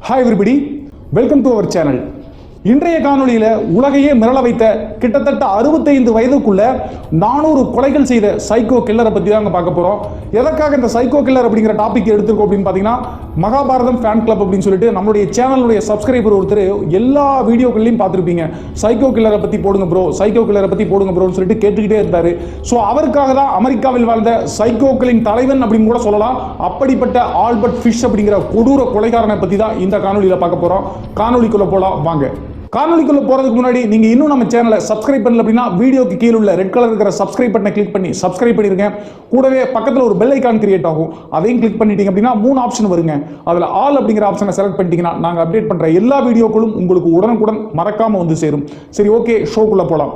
Hi everybody, welcome to our channel. இன்றைய காணொளியில உலகையே மிரள வைத்த கிட்டத்தட்ட 65 வயதுக்குள்ள 400 கொலைகள் செய்த சைக்கோ கில்லரை பத்தி தான் பார்க்க போறோம். எதற்காக இந்த சைக்கோ கில்லர் அப்படிங்கிற டாபிக் எடுத்துக்கோ அப்படின்னு பாத்தீங்கன்னா, மகாபாரதம் ஃபேன் கிளப் அப்படின்னு சொல்லிட்டு நம்மளுடைய சேனலுடைய சப்ஸ்கிரைபர் ஒருத்தர் எல்லா வீடியோக்களையும் பார்த்துருப்பீங்க. சைக்கோ கில்லரை பத்தி போடுங்க ப்ரோ, சைக்கோ கில்லரை பத்தி போடுங்க ப்ரோன்னு சொல்லிட்டு கேட்டுக்கிட்டே இருந்தாரு. ஸோ அவருக்காக தான் அமெரிக்காவில் வாழ்ந்த சைக்கோக்களின் தலைவன் அப்படின்னு கூட சொல்லலாம். அப்படிப்பட்ட ஆல்பர்ட் ஃபிஷ் அப்படிங்கிற கொடூர கொலைகாரனை பத்தி தான் இந்த காணொலியில பார்க்க போறோம். காணொலிக்குள்ள போலாம் வாங்க. காணொலிக்குள்ள போறதுக்கு முன்னாடி நீங்க இன்னும் நம்ம சேனலை சப்ஸ்கிரைப் பண்ணல அப்படின்னா வீடியோக்கு கீழே உள்ள ரெட் கலர் இருக்கிற சப்ஸ்கிரைப் பட்டனை கிளிக் பண்ணி சப்ஸ்கிரைப் பண்ணிருங்க. கூடவே பக்கத்துல ஒரு பெல் ஐகான் கிரியேட் ஆகும், அதையும் கிளிக் பண்ணிட்டீங்க அப்படின்னா 3 ஆப்ஷன் வருங்க. அதுல ஆல் அப்படிங்கிற ஆப்ஷனை செலக்ட் பண்ணிட்டீங்கன்னா நாங்க அப்டேட் பண்ற எல்லா வீடியோக்களும் உங்களுக்கு உடனுக்குடன் மறக்காம வந்து சேரும். சரி, ஓகே, ஷோக்குள்ள போலாம்.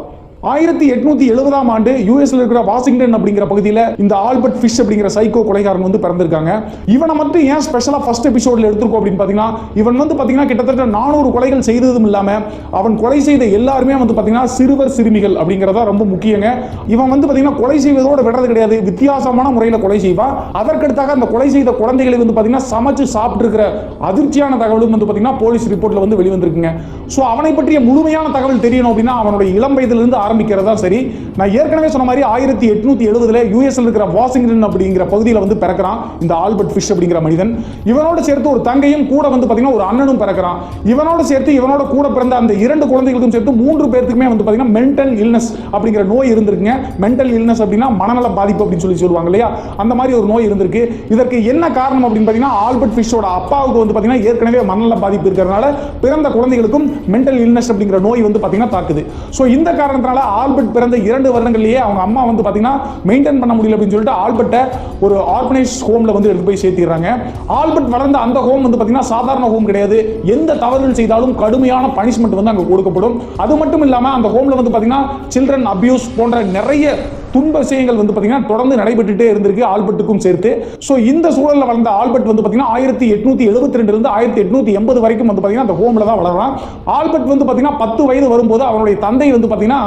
1870ஆம் ஆண்டு யூஎஸ்ல இருக்கிற வாஷிங்டன் அப்படிங்கிற பகுதியில் இந்த ஆல்பர்ட் ஃபிஷ் அப்படிங்கிற சைக்கோ கொலைகாரன் வந்து பிறந்திருக்காங்க. இவனை மட்டும் ஏன் ஸ்பெஷலா ஃபர்ஸ்ட் எபிசோட்ல எடுத்துக்கோ அப்படின்னு பாத்தீங்கன்னா, இவன் வந்து பாத்தீங்கன்னா கிட்டத்தட்ட 400 கொலைகள் செய்ததும் இல்லாம அவன் கொலை செய்த எல்லாருமே வந்து பாத்தீங்கன்னா சிறுவர் சிறுமிகள் அப்படிங்கறதா ரொம்ப முக்கியங்க. இவன் வந்து பாத்தீங்கன்னா கொலை செய்வதோட விடுறது கிடையாது, வித்தியாசமான முறையில் கொலை செய்வான். அதற்கடுத்தாக அந்த கொலை செய்த குழந்தைகளை வந்து பாத்தீங்கன்னா சமைச்சு சாப்பிட்டு இருக்கிற அதிர்ச்சியான தகவலும் வந்து பாத்தீங்கன்னா போலீஸ் ரிப்போர்ட்ல வந்து வெளிவந்திருக்குங்க. ஸோ அவனை பற்றிய முழுமையான தகவல் தெரியணும் அப்படின்னா அவனுடைய இளம் வயதிலிருந்து ஆரம்பிக்கிறதா சரி. நான் ஏற்கனவே சொன்ன மாதிரி 1870 யூஎஸ்ல இருக்கிற வாஷிங்டன் அப்படிங்கிற பகுதியில் வந்து பிறக்கிறான் இந்த ஆல்பர்ட் ஃபிஷ் அப்படிங்கிற மனிதன். இவனோட சேர்த்து ஒரு தங்கையும் கூட வந்து பாத்தீங்கன்னா ஒரு அண்ணனும் பிறக்கிறான். இவனோட சேர்த்து இவனோட கூட பிறந்த அந்த 2 குழந்தைகளுக்கும் சேர்த்து 3 பேருக்குமே வந்து பாத்தீங்கன்னா மென்டல் இல்னஸ் அப்படிங்கிற நோய் இருந்திருக்குங்க. மென்டல் இல்னஸ் அப்படின்னா மனநல பாதிப்பு அப்படின்னு சொல்லுவாங்க இல்லையா, அந்த மாதிரி ஒரு நோய் இருந்திருக்கு. இதற்கு என்ன காரணம் அப்படின்னு பாத்தீங்கன்னா, ஆல்பர்ட் ஃபிஷோட அப்பாவுக்கு வந்து பாத்தீங்கன்னா ஏற்கனவே மனநல பாதிப்பு இருக்கிறதுனால பிறந்த குழந்தைகளுக்கும் மென்டல் இல்னஸ் அப்படிங்கிற நோய் வந்து பாத்தீங்கன்னா தாக்குது. ஸோ இந்த காரணத்தினால ஆல்பர்ட் பிறந்த 2 வருடங்கள்லயே அவங்க அம்மா வந்து பாத்தீங்கன்னா மெயின்டைன் பண்ண முடியல அப்படின்னு சொல்லிட்டு ஆல்பர்ட்டை ஒரு ஆர்பனைஸ் ஹோம்ல வந்து எடுத்து போய் சேர்த்திடுறாங்க. ஆல்பர்ட் வளர்ந்த அந்த ஹோம் வந்து பாத்தீங்கன்னா சாதாரண ஹோம் கிடையாது. எந்த தவறுகள் செய்தாலும் கடுமையான பனிஷ்மெண்ட் வந்து அங்க கொடுக்கப்படும். அது மட்டும் இல்லாம அந்த ஹோம்ல வந்து பாத்தீங்கன்னா சில்ட்ரன் அபியூஸ் போன்ற நிறைய துன்ப விஷயங்கள் வந்து பாத்தீங்கன்னா தொடர்ந்து நடைபெற்றுட்டே இருந்திருக்கு ஆல்பர்ட்டுக்கும் சேர்த்து. சோ இந்த சூழல்ல வளர்ந்த ஆல்பர்ட் வந்து பாத்தீங்கன்னா 1872 இருந்து 1880 வரைக்கும் வந்து பாத்தீங்கன்னா அந்த ஹோம்ல தான் வளர்றான். ஆல்பர்ட் வந்து பாத்தீங்கன்னா 10 வயது வரும்போது அவனுடைய தந்தை வந்து பாத்தீங்கன்னா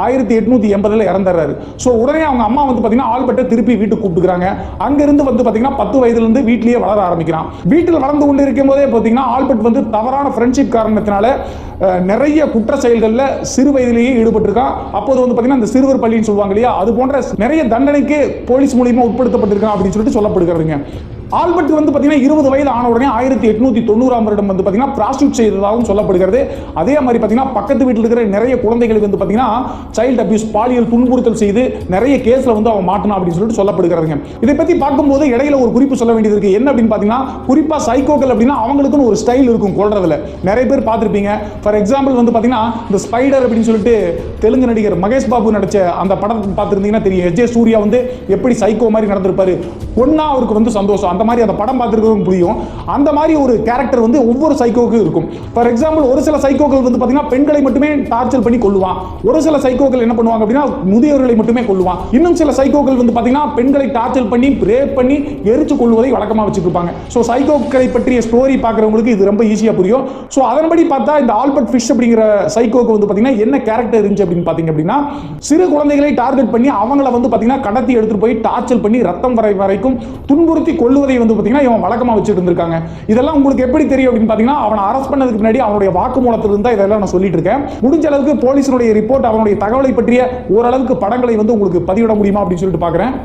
1880 இறந்துறாரு. சோ உடனே அவங்க அம்மா வந்து பாத்தீங்கன்னா ஆல்பர்ட்டை திருப்பி வீட்டுக்கு கூப்பிட்டுக்கிறாங்க. அங்க இருந்து வந்து பாத்தீங்கன்னா 10 வயதுல இருந்து வீட்டிலேயே வளர ஆரம்பிக்கிறான். வீட்டில் வளர்ந்து கொண்டு இருக்கும் போதே பாத்தீங்கன்னா ஆல்பர்ட் வந்து தவறான ஃப்ரெண்ட்ஷிப் காரணத்தினால நிறைய குற்ற செயல்கள்ல சிறு வயதிலேயே ஈடுபட்டிருக்கான். அப்போது வந்து பாத்தீங்கன்னா இந்த சிறுவர் பள்ளின்னு சொல்லுவாங்க இல்லையா, அது போன்ற நிறைய தண்டனைக்கு போலீஸ் மூலமா உட்படுத்தப்பட்டிருக்கான் அப்படின்னு சொல்லிட்டு சொல்லப்படுகிறதுங்க. ஆல்பர்ட் வந்து பாத்தீங்கன்னா 20 வயது ஆன உடனே 1890ஆம் வருடம் வந்து பாத்தீங்கன்னா பிராஸ்டியூட் செய்ததாகவும் சொல்லப்படுகிறது. அதே மாதிரி பாத்தீங்கன்னா பக்கத்து வீட்டில் இருக்கிற நிறைய குழந்தைகளுக்கு வந்து பாத்தீங்கன்னா சைல்ட் அபியூஸ் பாலியல் துன்புறுத்தல் செய்து நிறைய கேஸ்ல வந்து அவன் மாட்டணும் அப்படின்னு சொல்லிட்டு சொல்லப்படுகிறதுங்க. இதை பத்தி பார்க்கும்போது இடையில ஒரு குறிப்பு சொல்ல வேண்டியது இருக்கு. என்ன அப்படின்னு பாத்தீங்கன்னா, குறிப்பா சைக்கோக்கள் அப்படின்னா அவங்களுக்குன்னு ஒரு ஸ்டைல் இருக்கும் கொல்றதுல. நிறைய பேர் பார்த்திருப்பீங்க. ஃபார் எக்ஸாம்பிள் வந்து பாத்தீங்கன்னா இந்த ஸ்பைடர் அப்படின்னு சொல்லிட்டு தெலுங்கு நடிகர் மகேஷ் பாபு நடிச்ச அந்த படத்தை பார்த்திருந்தீங்கன்னா தெரியும். எஜே சூர்யா வந்து எப்படி சைக்கோ மாதிரி நடந்திருப்பாரு, ஒன்னா அவருக்கு வந்து சந்தோஷம். அந்த மாதிரி அந்த படம் பார்த்துருக்கவங்க புரியும். அந்த மாதிரி ஒரு கேரக்டர் வந்து ஒவ்வொரு சைக்கோவுக்கும் இருக்கும். ஃபார் எக்ஸாம்பிள் ஒரு சில சைக்கோக்கள் வந்து பாத்தீங்கன்னா பெண்களை மட்டுமே டார்ச்சர் பண்ணி கொல்லுவான். ஒரு சில சைக்கோக்கள் என்ன பண்ணுவாங்க அப்படின்னா முதியவர்களை மட்டுமே கொல்லுவான். இன்னும் சில சைக்கோக்கள் வந்து பாத்தீங்கன்னா பெண்களை டார்ச்சர் பண்ணி ரேப் பண்ணி எரிச்சு கொள்வதை வழக்கமா வச்சிருப்பாங்க. சோ சைக்கோக்களை பற்றிய ஸ்டோரி பார்க்கறவங்களுக்கு இது ரொம்ப ஈஸியா புரியும். சோ அதன்படி பார்த்தா இந்த ஆல்பர்ட் ஃபிஷ் அப்படிங்கிற சைக்கோக்கு வந்து பாத்தீங்கன்னா என்ன கேரக்டர் இருந்துச்சு அப்படின்னு பாத்தீங்க அப்படின்னா, சிறு குழந்தைகளை டார்கெட் பண்ணி அவங்கள வந்து பாத்தீங்கன்னா கடத்தி எடுத்துட்டு போய் டார்ச்சர் பண்ணி ரத்தம் வரைக்கும் துன்புறுத்தி கொல்லுவதை வந்து பாத்தீங்கன்னா இவன் வழக்கமா வச்சிட்டு இருந்திருக்காங்க. இதெல்லாம் உங்களுக்கு எப்படி தெரியும் அப்படின்னு பாத்தீங்கன்னா, அவனை அரெஸ்ட் பண்ணதுக்கு முன்னாடி அவனுடைய வாக்குமூலத்தில் இருந்தா இதெல்லாம் நான் சொல்லிட்டு இருக்கேன். முடிஞ்ச அளவுக்கு போலீஸுடைய ரிப்போர்ட் அவனுடைய தகவலை பற்றிய ஓரளவுக்கு படங்களை வந்து உங்களுக்கு பதிவிட முடியுமா அப்படின்னு சொல்லிட்டு பாக்குறேன்.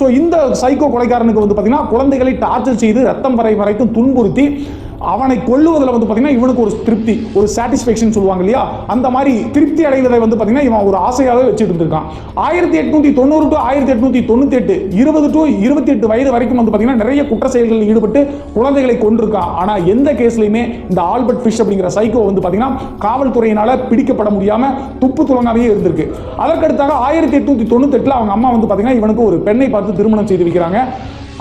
சோ இந்த சைக்கோ கொலைகாரனுக்கு வந்து பாத்தீங்கன்னா குழந்தைகளை டார்ச்சர் செய்து ரத்தம் வரைக்கும் துன்புறுத்தி அவனை கொல்லுவதில் வந்து பாத்தீங்கன்னா இவனுக்கு ஒரு திருப்தி, ஒரு சாட்டிஸ்ஃபேக்ஷன் சொல்லுவாங்க இல்லையா, அந்த மாதிரி திருப்தி அடைவதை வந்து பாத்தீங்கன்னா இவன் ஒரு ஆசையாகவே வச்சுட்டு இருந்திருக்கான். 1890 டு 1898 20 டு 28 வயது வரைக்கும் வந்து பாத்தீங்கன்னா நிறைய குற்ற செயல்களில் ஈடுபட்டு குழந்தைகளை கொண்டிருக்கான். ஆனா எந்த கேஸ்லயுமே இந்த ஆல்பர்ட் ஃபிஷ் அப்படிங்கிற சைக்கோ வந்து பாத்தீங்கன்னா காவல்துறையினால பிடிக்கப்பட முடியாம துப்பு துலங்காவே இருந்திருக்கு. அதற்கடுத்தாக 1898 அவங்க அம்மா வந்து பாத்தீங்கன்னா இவனுக்கு ஒரு பெண்ணை பார்த்து திருமணம் செய்து வைக்கிறாங்க.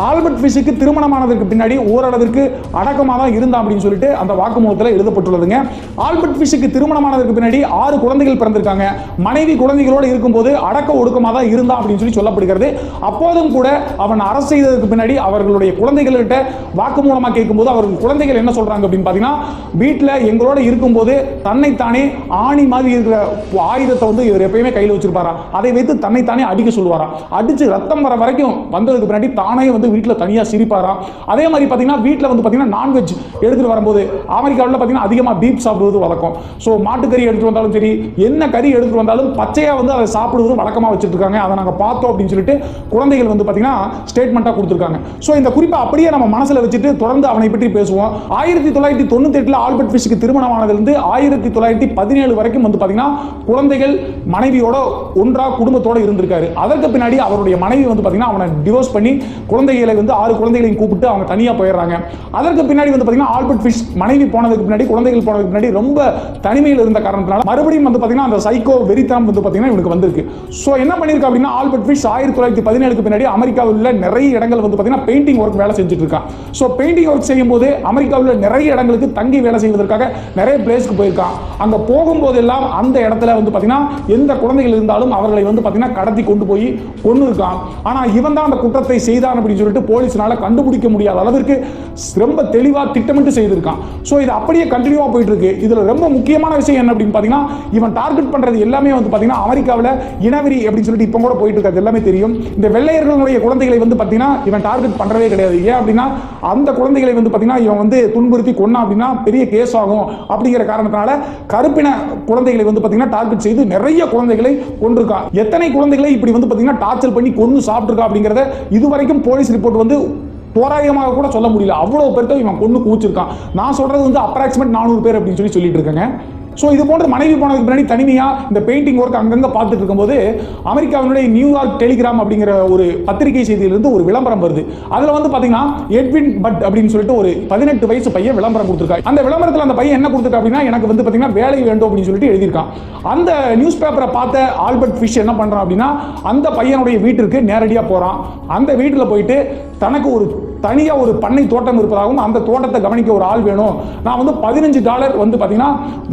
ஆல்பர்ட் ஃபிஷுக்கு திருமணமானதற்கு பின்னாடி ஓரளவிற்கு அடக்கமாக தான் இருந்தான் அப்படின்னு சொல்லிட்டு அந்த வாக்குமூலத்தில் எழுதப்பட்டுள்ளதுங்க. ஆல்பர்ட் ஃபிஷுக்கு திருமணமானதற்கு பின்னாடி 6 குழந்தைகள் பிறந்திருக்காங்க. மனைவி குழந்தைகளோடு இருக்கும்போது அடக்க ஒடுக்கமாக தான் இருந்தான் அப்படின்னு சொல்லி சொல்லப்படுகிறது. அப்போதும் கூட அவன் அரசு செய்ததற்கு பின்னாடி அவர்களுடைய குழந்தைகள்கிட்ட வாக்குமூலமாக கேட்கும்போது அவர்கள் குழந்தைகள் என்ன சொல்றாங்க அப்படின்னு பார்த்தீங்கன்னா, வீட்டில் எங்களோட இருக்கும்போது தன்னைத்தானே ஆணி மாதிரி இருக்கிற ஆயுதத்தை வந்து இவர் எப்பயுமே கையில் வச்சிருப்பாரா, அதை வைத்து தன்னைத்தானே அடிக்க சொல்லுவாரா, அடிச்சு ரத்தம் வர வரைக்கும் வந்ததுக்கு பின்னாடி தானே வந்து உட்காந்து வீட்டில் தனியாக சிரிப்பாராம். அதே மாதிரி பார்த்தீங்கன்னா வீட்டில் வந்து பார்த்தீங்கன்னா நான்வெஜ் எடுத்துகிட்டு வரும்போது அமெரிக்காவில் பார்த்தீங்கன்னா அதிகமாக பீப் சாப்பிடுவது வழக்கம். ஸோ மாட்டுக்கறி எடுத்துகிட்டு வந்தாலும் சரி, என்ன கறி எடுத்துகிட்டு வந்தாலும் பச்சையாக வந்து அதை சாப்பிடுவது வழக்கமாக வச்சுட்டு இருக்காங்க. அதை நாங்கள் பார்த்தோம் அப்படின்னு சொல்லிட்டு குழந்தைகள் வந்து பார்த்தீங்கன்னா ஸ்டேட்மெண்ட்டாக கொடுத்துருக்காங்க. ஸோ இந்த குறிப்பை அப்படியே நம்ம மனசில் வச்சுட்டு தொடர்ந்து அவனை பற்றி பேசுவோம். 1998 ஆல்பர்ட் ஃபிஷ்க்கு திருமணமானதிலிருந்து 1917 வரைக்கும் வந்து பார்த்தீங்கன்னா குழந்தைகள் மனைவியோட ஒன்றா குடும்பத்தோட இருந்திருக்காரு. அதற்கு பின்னாடி அவருடைய மனைவி வந்து பார்த்தீங்கன்னா அவனை டிவோர்ஸ் பண்ணி குழந்தைகளை வந்து 6 குழந்தைகளையும் கூப்பிட்டு அவங்க தனியாக போயிடுறாங்க. அதற்கு பின்னாடி வந்து பார்த்தீங்கன்னா ஆல்பர்ட் ஃபிஷ் மனைவி போனதுக்கு பின்னாடி, குழந்தைகள் போனதுக்கு பின்னாடி ரொம்ப தனிமையில் இருந்த காரணத்தினால மறுபடியும் வந்து பார்த்தீங்கன்னா அந்த சைக்கோ வெறித்தனம் வந்து பார்த்தீங்கன்னா இவனுக்கு வந்திருக்கு. ஸோ என்ன பண்ணியிருக்கா அப்படின்னா ஆல்பர்ட் ஃபிஷ் 1917 பின்னாடி அமெரிக்காவில் உள்ள நிறைய இடங்கள் வந்து பார்த்தீங்கன்னா பெயிண்டிங் ஒர்க் வேலை செஞ்சுட்டு இருக்கான். ஸோ பெயிண்டிங் ஒர்க் செய்யும் போது அமெரிக்காவில் உள்ள நிறைய இடங்களுக்கு தங்கி வேலை செய்வதற்காக நிறைய பிளேஸ்க்கு போயிருக்கான். அங்கே போகும்போதெல்லாம் அந்த இடத்துல வந்து பார்த்தீங்கன்னா எந்த குழந்தைகள் இருந்தாலும் அவர்களை வந்து பார்த்தீங்கன்னா கடத்தி கொண்டு போய் கொண்டு இருக்கான். ஆனால் இவன் தான் அந்த குற்றத்தை செய்தான் அப்படின்னு சொல்லிட்டு போலீஸ்னால கண்டுபிடிக்க முடியாத அளவிற்கு ரொம்ப தெளிவாக திட்டமிட்டு செய்திருக்கான். ஸோ இது அப்படியே கண்டினியூவாக போயிட்டு இருக்கு. இதில் ரொம்ப முக்கியமான விஷயம் என்ன அப்படின்னு பார்த்தீங்கன்னா இவன் டார்கெட் பண்ணுறது எல்லாமே வந்து பார்த்தீங்கன்னா அமெரிக்காவில் இனவெறி அப்படின்னு சொல்லிட்டு இப்போ கூட போயிட்டு இருக்காது எல்லாமே தெரியும். இந்த வெள்ளையர்களுடைய குழந்தைகளை வந்து பார்த்தீங்கன்னா இவன் டார்கெட் பண்ணுறதே கிடையாது. ஏன் அப்படின்னா அந்த குழந்தைகளை வந்து பார்த்தீங்கன்னா இவன் வந்து துன்புறுத்தி கொன்னா அப்படின்னா பெரிய கேஸ் ஆகும் அப்படிங்கிற காரணத்தினால கருப்பின குழந்தைகளை வந்து பார்த்தீங்கன்னா டார்கெட் செய்து நிறைய குழந்தைகளை கொண்டிருக்கான். எத்தனை குழந்தைகளை இப்படி வந்து பார்த்தீங்கன்னா டார்ச்சர் பண்ணி கொண்டு சாப்பிட்டுருக்கா அப்படிங்கிறத இதுவரைக்கும் போலீஸ் ரிப்போர்ட் வந்து தோராயமாக கூட சொல்ல முடியல. அவ்வளவு பேர்த்த இவன் கொண்டு குவிச்சிருக்கான். நான் சொல்றது வந்து அப்ராக்சிமேட் 400 பேர் அப்படின்னு சொல்லிட்டு இருக்காங்க. ஸோ இது போன்ற மனைவி போனதுக்கு பின்னாடி தனிமையாக இந்த பெயிண்டிங் ஒர்க் அங்கங்கே பார்த்துட்டு இருக்கும்போது அமெரிக்காவினுடைய நியூயார்க் டெலிகிராம் அப்படிங்கிற ஒரு பத்திரிகை செய்தியிலிருந்து ஒரு விளம்பரம் வருது. அதில் வந்து பார்த்தீங்கன்னா எட்வின் பட் அப்படின்னு சொல்லிட்டு ஒரு 18 வயசு பையன் விளம்பரம் கொடுத்துருக்காரு. அந்த விளம்பரத்தில் அந்த பையன் என்ன கொடுத்துருக்கா அப்படின்னா எனக்கு வந்து பார்த்தீங்கன்னா வேலை வேண்டும் அப்படின்னு சொல்லிட்டு எழுதியிருக்கான். அந்த நியூஸ் பேப்பரை பார்த்த ஆல்பர்ட் ஃபிஷ் என்ன பண்ணுறான் அப்படின்னா அந்த பையனுடைய வீட்டிற்கு நேரடியாக போகிறான். அந்த வீட்டில் போயிட்டு தனக்கு ஒரு தனியாக ஒரு பண்ணை தோட்டம் இருப்பதாகவும் அந்த தோட்டத்தை கவனிக்க ஒரு ஆள் வேணும், நான் வந்து $15 வந்து பார்த்தீங்கன்னா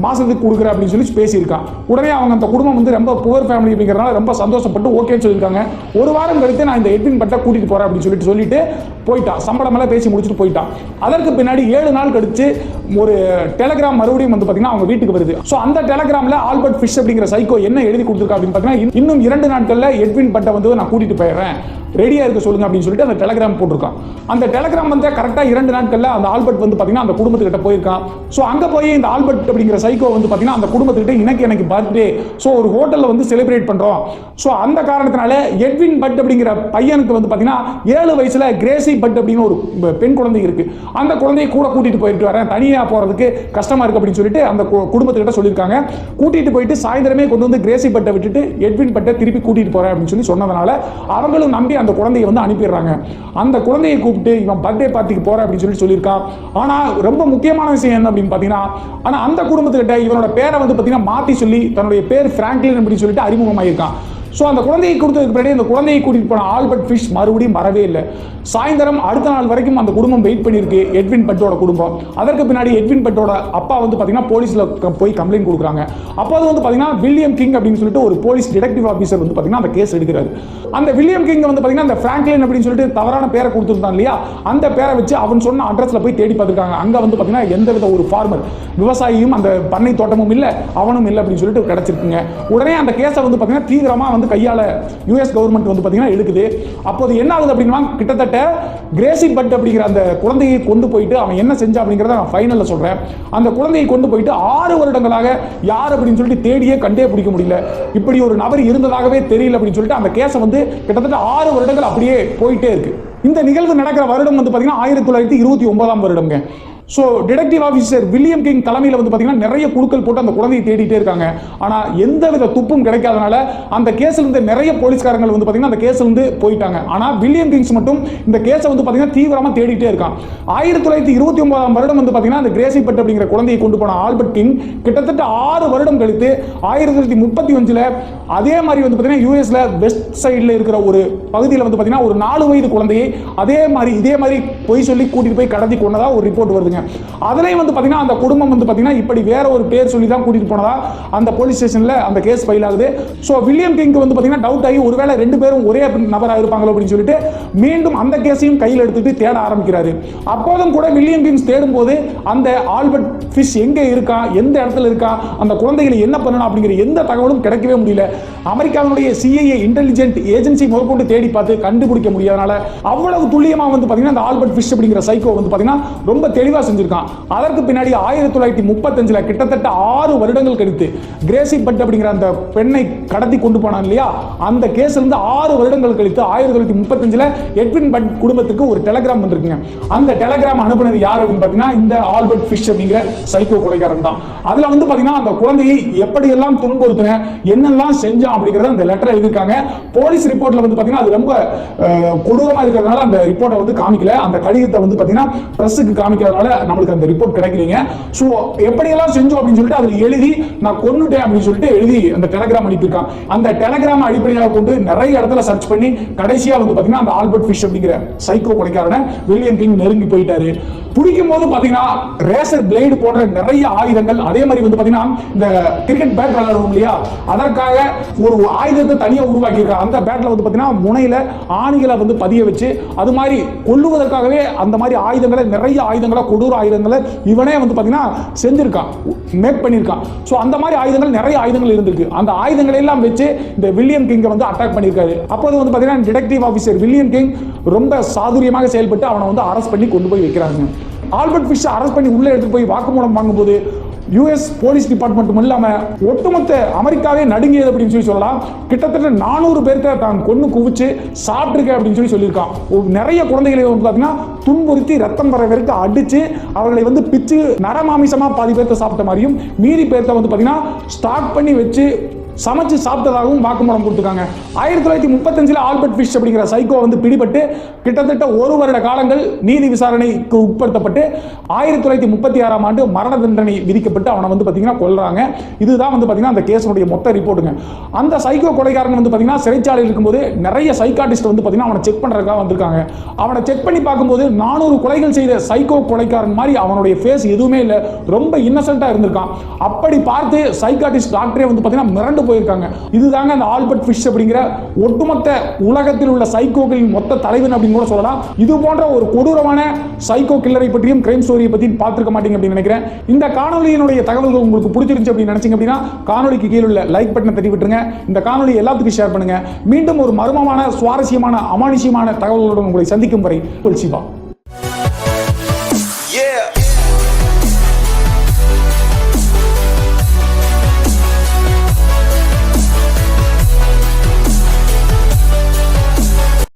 மாதத்துக்கு கொடுக்குறேன் அப்படின்னு சொல்லி பேசியிருக்கான். உடனே அவங்க அந்த குடும்பம் வந்து ரொம்ப புவர் ஃபேமிலி அப்படிங்கிறதுனால ரொம்ப சந்தோஷப்பட்டு ஓகேன்னு சொல்லியிருக்காங்க. ஒரு வாரம் கழித்து நான் இந்த எட்வின் பட்டை கூட்டிகிட்டு போகிறேன் அப்படின்னு சொல்லிட்டு போயிட்டான். சம்பளம் எல்லாம் பேசி முடிச்சுட்டு போயிட்டான். அதற்கு பின்னாடி 7 நாள் கழிச்சு ஒரு டெலகிராம் மறுபடியும் வந்து பார்த்தீங்கன்னா அவங்க வீட்டுக்கு வருது. ஸோ அந்த டெலகிராமில் ஆல்பர்ட் ஃபிஷ் அப்படிங்கிற சைக்கோ என்ன எழுதி கொடுத்துருக்கா அப்படின்னு பார்த்தீங்கன்னா இன்னும் 2 நாட்களில் எட்வின் பட்டை வந்து நான் கூட்டிகிட்டு போயிடுறேன், ரெடியாக இருக்க சொல்லுங்க அப்படின்னு சொல்லிட்டு அந்த டெலகிராம் போட்டிருக்கான். அந்த டெலகிராம் வந்து கரெக்டாக 2 நாட்களில் அந்த ஆல்பர்ட் வந்து பார்த்தீங்கன்னா அந்த குடும்பத்துக்கிட்ட போயிருக்கான். ஸோ அங்கே போய் இந்த ஆல்பர்ட் அப்படிங்கிற சைக்கோ வந்து பார்த்தீங்கன்னா அந்த குடும்பத்துக்கிட்ட எனக்கு பர்த்டே, ஸோ ஒரு ஹோட்டலில் வந்து செலிப்ரேட் பண்ணுறோம். ஸோ அந்த காரணத்தினால எட்வின் பட் அப்படிங்கிற பையனுக்கு வந்து பார்த்தீங்கன்னா 7 வயசில் கிரேசி பட் அப்படின்னு ஒரு பெண் குழந்தை இருக்கு. அந்த குழந்தையை கூட கூட்டிட்டு போயிட்டு வரேன், தனியாக போகிறதுக்கு கஷ்டமாக இருக்குது அப்படின்னு சொல்லிட்டு அந்த குடும்பத்துக்கிட்ட சொல்லியிருக்காங்க. கூட்டிட்டு போயிட்டு சாயந்தரமே கொண்டு வந்து கிரேசி பட்டை விட்டுட்டு எட்வின் பட்டை திருப்பி கூட்டிட்டு போகிறேன் அப்படின்னு சொன்னதுனால அவங்களும் நம்பி அந்த குழந்தையை வந்து அனுப்பிடுறாங்க. அந்த குழந்தையை கூப்பிட்டு இவன் பர்த்டே பார்ட்டிக்கு போற அப்படின்னு சொல்லியிருக்கான். ஆனா ரொம்ப முக்கியமான விஷயம் என்ன அப்படின்னு பாத்தீங்கன்னா ஆனா அந்த குடும்பத்துக்கிட்ட இவனோட பேரை வந்து பாத்தீங்கன்னா மாத்தி சொல்லி தன்னுடைய பேர் பிராங்க்லின் அப்படின்னு சொல்லிட்டு அறிமுகமாயிருக்கான். ஸோ அந்த குழந்தையை கொடுத்ததுக்கு பின்னாடி அந்த குழந்தையை கூட்டிட்டு போன ஆல்பர்ட் ஃபிஷ் மறுபடியும் வரவே இல்லை. சாயந்தரம் அடுத்த நாள் வரைக்கும் அந்த குடும்பம் வெயிட் பண்ணியிருக்கு, எட்வின் பட்டோட குடும்பம். அதற்கு பின்னாடி எட்வின் பட்டோட அப்பா வந்து பார்த்தீங்கன்னா போலீஸில் போய் கம்ப்ளைண்ட் கொடுக்குறாங்க. அப்போ வந்து பார்த்தீங்கன்னா வில்லியம் கிங் அப்படின்னு சொல்லிட்டு ஒரு போலீஸ் டிடெக்டிவ் ஆஃபீஸர் வந்து பார்த்தீங்கன்னா அந்த கேஸ் எடுக்கிறாரு. அந்த வில்லியம் கிங் வந்து பார்த்தீங்கன்னா அந்த பிராங்க்லின் அப்படின்னு சொல்லிட்டு தவறான பேரை கொடுத்துருந்தான் இல்லையா, அந்த பேரை வச்சு அவன் சொன்ன அட்ரஸ்ல போய் தேடி பார்த்துருக்காங்க. அங்கே வந்து பார்த்தீங்கன்னா எந்தவித ஒரு ஃபார்மர் விவசாயியும் அந்த பண்ணை தோட்டமும் இல்லை, அவனும் இல்லை அப்படின்னு சொல்லிட்டு கிடைச்சிருக்குங்க. உடனே அந்த கேஸை வந்து பார்த்தீங்கன்னா தீவிரமாக வந்து கையாள யுஎஸ் கவர்மெண்ட் வந்து பார்த்தீங்கன்னா எடுக்குது. அப்போது என்ன ஆகுது அப்படின்னா கிட்டத்தட்ட கிரேசி பட் அப்படிங்கிற அந்த குழந்தையை கொண்டு போயிட்டு அவன் என்ன செஞ்சா அப்படிங்கிறத நான் ஃபைனல்ல சொல்றேன். அந்த குழந்தையை கொண்டு போயிட்டு 6 வருடங்களாக யார் அப்படின்னு சொல்லிட்டு தேடியே கண்டே பிடிக்க முடியல. இப்படி ஒரு நபர் இருந்ததாகவே தெரியல அப்படின்னு சொல்லிட்டு அந்த கேஸை வந்து கிட்டத்தட்ட 6 வருடங்கள் அப்படியே போயிட்டே இருக்கு. இந்த நிகழ்வு நடக்கிற வருடம் வந்து பார்த்தீங்கன்னா 1929 வருடங்க. So detective officer William King தலைமையில் வந்து பார்த்தீங்கன்னா நிறைய குழுக்கள் போட்டு அந்த குழந்தையை தேடிட்டே இருக்காங்க. ஆனால் எந்தவித துப்பும் கிடைக்காதனால அந்த கேஸில் இருந்து நிறைய போலீஸ்காரங்கள் வந்து பார்த்தீங்கன்னா அந்த கேஸில் இருந்து போயிட்டாங்க. ஆனால் வில்லியம் கிங்ஸ் மட்டும் இந்த கேஸை வந்து பார்த்தீங்கன்னா தீவிரமாக தேடிட்டே இருக்கான். 1929 வருடம் வந்து பார்த்தீங்கன்னா அந்த கிரேசி பட் அப்படிங்கிற குழந்தையை கொண்டு போன ஆல்பர்ட் கிங் கிட்டத்தட்ட 6 வருடம் கழித்து 1935 அதே மாதிரி வந்து பார்த்தீங்கன்னா யூஎஸ்ல வெஸ்ட் சைடில் இருக்கிற ஒரு பகுதியில் வந்து பார்த்தீங்கன்னா ஒரு 4 வயது குழந்தையை இதே மாதிரி பொய் சொல்லி கூட்டிட்டு போய் கடத்தி கொண்டதா ஒரு ரிப்போர்ட் வருது. இருக்குங்க. அதுலயும் வந்து பாத்தீங்கன்னா அந்த குடும்பம் வந்து பாத்தீங்கன்னா இப்படி வேற ஒரு பேர் சொல்லி தான் கூட்டிட்டு போனதா அந்த போலீஸ் ஸ்டேஷன்ல அந்த கேஸ் ஃபைல் ஆகுது. சோ வில்லியம் கிங் வந்து பாத்தீங்கன்னா டவுட் ஆகி ஒருவேளை ரெண்டு பேரும் ஒரே நபரா இருப்பாங்களோ அப்படின்னு சொல்லிட்டு மீண்டும் அந்த கேஸையும் கையில் எடுத்துட்டு தேட ஆரம்பிக்கிறாரு. அப்போதும் கூட வில்லியம் கிங்ஸ் தேடும் போது அந்த ஆல்பர்ட் ஃபிஷ் எங்க இருக்கா, எந்த இடத்துல இருக்கா, அந்த குழந்தைகளை என்ன பண்ணணும் அப்படிங்கிற எந்த தகவலும் கிடைக்கவே முடியல. அமெரிக்காவினுடைய CIA இன்டெலிஜென்ட் ஏஜென்சி முதற்கொண்டு தேடி பார்த்து கண்டுபிடிக்க முடியாதனால அவ்வளவு துல்லியமா வந்து பாத்தீங்கன்னா அந்த ஆல்பர்ட் ஃபிஷ் அப்படிங்கிற சைக்கோ வந்து பாத்தீங்கன்னா ரொம்ப தெளிவா செஞ்சிருக்கான். அதற்கு பின்னாடி 1935 கிட்டத்தட்ட 6 வருடங்கள் கழித்து கிரேசி பட் அப்படிங்கிற அந்த பெண்ணை கடத்தி கொண்டு போனான் இல்லையா, அந்த கேஸ்ல இருந்து 6 வருடங்கள் கழித்து 1935 எட்வின் பட் குடும்பத்துக்கு ஒரு டெலிகிராம் வந்திருக்குங்க. அந்த டெலிகிராம் அனுப்புனது யார் அப்படின்னு பாத்தீங்கன்னா இந்த ஆல்பர்ட் ஃபிஷ் அப்படிங்கிற சைக்கோ கொலைகாரன் தான். அதுல வந்து பாத்தீங்கன்னா அந்த குழந்தையை எப்படி எல்லாம் துன்புறுத்தின, என்னெல்லாம் செஞ்சான் அப்படிங்கறத அந்த லெட்டர் எழுதிருக்காங்க. போலீஸ் ரிப்போர்ட்ல வந்து பாத்தீங்கன்னா அது ரொம்ப கொடூரமா இருக்கிறதுனால அந்த ரிப்போர்ட்டை வந்து காமிக்கல. அந்த கடிதத்தை வந்து பாத்தீங்கன்னா பிரஸுக்கு காமிக்கிறதுனால நம்மளுக்கு அந்த ரிப்போர்ட் கிடைக்கலீங்க. சோ எப்படி எல்லாம் செஞ்சோம் அப்படின்னு சொல்லிட்டு அதுல எழுதி நான் கொன்னுட்டேன் அப்படின்னு சொல்லிட்டு எழுதி அந்த டெலிகிராம் அனுப்பியிருக்கான். அந்த டெலிகிராம் அடிப்படையாக கொண்டு நிறைய இடத்துல சர்ச் பண்ணி கடைசியா வந்து பாத்தீங்கன்னா அந்த ஆல்பர்ட் ஃபிஷ் அப்படிங்கிற சைக்கோ கொலைகாரனை வில்லியம் கிங் நெருங்கி போயிட்டாரு. பிடிக்கும் போது பாத்தீங்கன்னா ரேசர் பிளேடு போன்ற நிறைய ஆயுதங்கள், அதே மாதிரி வந்து பாத்தீங்கன்னா இந்த கிரிக்கெட் பேட் விளையாடுவோம் இல்லையா, அதற்காக ஒரு ஆயுதத்தை தனியா உருவாக்கி இருக்காங்க. அந்த பேட்ல வந்து பாத்தீங்கன்னா முனையில ஆணிகளை வந்து பதிய வச்சு அது மாதிரி கொல்லுவதற்காகவே அந்த மாதிரி ஆயுதங்களை, நிறைய ஆயுதங்களை, கொடூர ஆயுதங்களை இவனே வந்து பாத்தீங்கன்னா செஞ்சிருக்கான், மேக் பண்ணிருக்கான். சோ அந்த மாதிரி ஆயுதங்கள் நிறைய ஆயுதங்கள் இருந்திருக்கு. அந்த ஆயுதங்களை எல்லாம் வச்சு இந்த வில்லியம் கிங்கை வந்து அட்டாக் பண்ணிருக்காரு. அப்போது வந்து பாத்தீங்கன்னா டிடெக்டிவ் ஆபீசர் வில்லியம் கிங் ரொம்ப சாதுரியமாக செயல்பட்டு அவனை வந்து அரெஸ்ட் பண்ணி கொண்டு போய் வைக்கிறாங்க. ஆல்பர்ட் ஃபிஷ் அரெஸ்ட் பண்ணி உள்ள எடுத்து போய் வாக்குமூலம் வாங்கும்போது US போலீஸ் டிபார்ட்மெண்ட் மட்டும் இல்லாம ஒட்டுமொத்த அமெரிக்காவே நடுங்கியது அப்படின்னு சொல்லி சொல்லலாம். கிட்டத்தட்ட 400 பேர்த்த தான் கொன்னு குவிச்சு சாப்பிட்டுருக்க அப்படின்னு சொல்லியிருக்கான். நிறைய குழந்தைகளை வந்து பார்த்தீங்கன்னா துன்புறுத்தி ரத்தம் வர வரைக்கும் அடிச்சு அவர்களை வந்து பிச்சு நரமாமிசமா பாதி பேர்த்த சாப்பிட்ட மாதிரியும் மீறி பேர்த்த வந்து பார்த்தீங்கன்னா ஸ்டாக் பண்ணி வச்சு சமைச்சு சாப்பிட்டதாகவும் வாக்குமூலம் கொடுத்துருக்காங்க. 1935 ஆல்பர்ட் ஃபிஷ் அப்படிங்கிற சைக்கோ வந்து பிடிபட்டு கிட்டத்தட்ட 1 வருட காலங்கள் நீதி விசாரணைக்கு உட்படுத்தப்பட்டு 1936 ஆண்டு மரண தண்டனை விதிக்கப்பட்டு அவனை வந்து பாத்தீங்கன்னா கொல்றாங்க. இதுதான் வந்து பாத்தீங்கன்னா அந்த கேஸுடைய மொத்த ரிப்போர்ட்டுங்க. அந்த சைக்கோ கொலைகாரன் வந்து பாத்தீங்கன்னா சிறைச்சாலையில் இருக்கும்போது நிறைய சைக்காட்டிஸ்ட் வந்து பாத்தீங்கன்னா அவனை செக் பண்றதுக்காக வந்திருக்காங்க. அவனை செக் பண்ணி பார்க்கும்போது 400 கொலைகள் செய்த சைக்கோ கொலைகாரன் மாதிரி அவனுடைய ஃபேஸ் எதுவுமே இல்லை, ரொம்ப இன்னசென்ட்டா இருந்திருக்கான். அப்படி பார்த்து சைக்காட்டிஸ்ட் டாக்டரே வந்து பாத்தீங்கன்னா மிரண்டு போயிருக்காங்க. இதுதாங்க அந்த ஆல்பர்ட் ஃபிஷ் அப்படிங்கிற ஒட்டுமொத்த உலகத்தில் உள்ள சைக்கோக்களின் மொத்த தலைவன் அப்படின்னு கூட சொல்லலாம். இது போன்ற ஒரு கொடூரமான சைக்கோ கில்லரை பற்றியும் கிரைம் ஸ்டோரியை பற்றியும் பார்த்திருக்க மாட்டீங்க அப்படின்னு நினைக்கிறேன். இந்த காணொலியினுடைய தகவல்கள் உங்களுக்கு பிடிச்சிருந்துச்சு அப்படின்னு நினைச்சீங்க அப்படின்னா காணொலிக்கு கீழே உள்ள லைக் பட்டனை தட்டி விட்டுருங்க. இந்த காணொலி எல்லாத்துக்கும் ஷேர் பண்ணுங்க. மீண்டும் ஒரு மர்மமான, சுவாரஸ்யமான, அமானுஷ்யமான தகவல்களுடன் உங்களை சந்திக்கும் வரை சிவா.